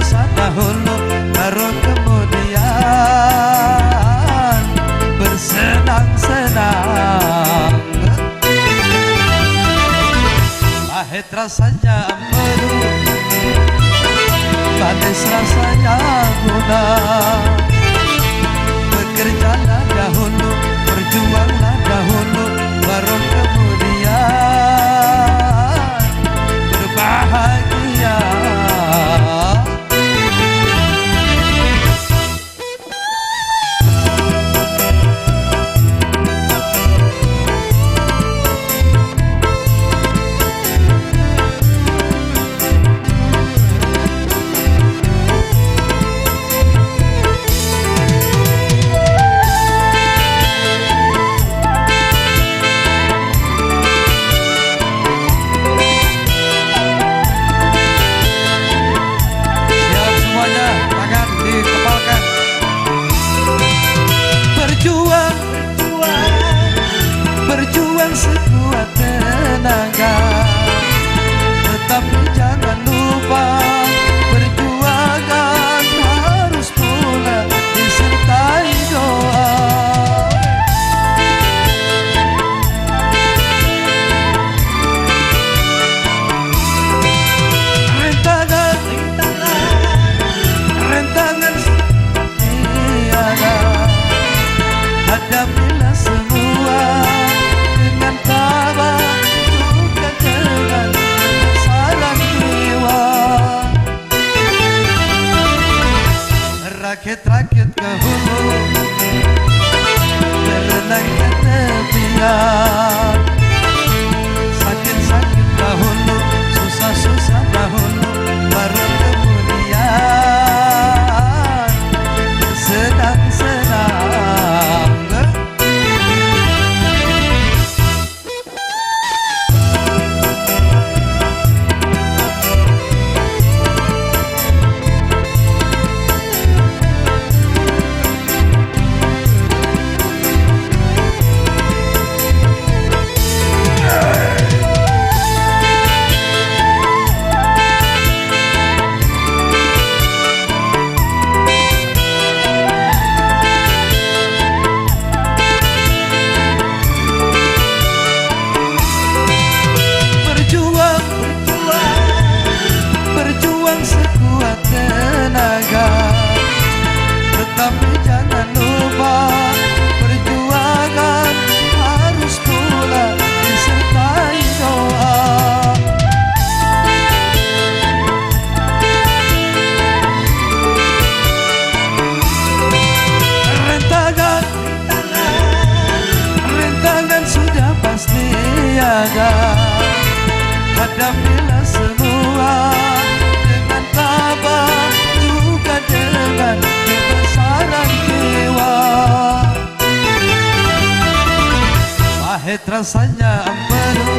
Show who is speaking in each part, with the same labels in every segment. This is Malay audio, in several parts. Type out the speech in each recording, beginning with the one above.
Speaker 1: susah dahulu, baru kemudian bersenang-senang. Pahit rasanya empedu, manis rasanya guna. Bekerjalah dahulu, berjuanglah dahulu, baru kemudian berbahagia. Berjuang sekuat tenaga, tetapi jangan lupa perjuangan harus pula disertai doa. Rentangan tiada, hadapilah semua dengan tabah, bukan dengan kesalahan jiwa. Rakit-rakit ke hulu, berenang ke tepian. Sakit-sakit dahulu, susah-susah dahulu, baru kemudian senang-senang. Sekuat tenaga, tetapi jangan lupa perjuangan harus pula disertai doa. Rentangan sudah pasti ada, hadapilah semua dengan tabah, juga dengan kebesaran jiwa. Pahit rasanya empedu,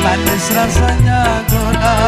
Speaker 1: manis rasanya gula.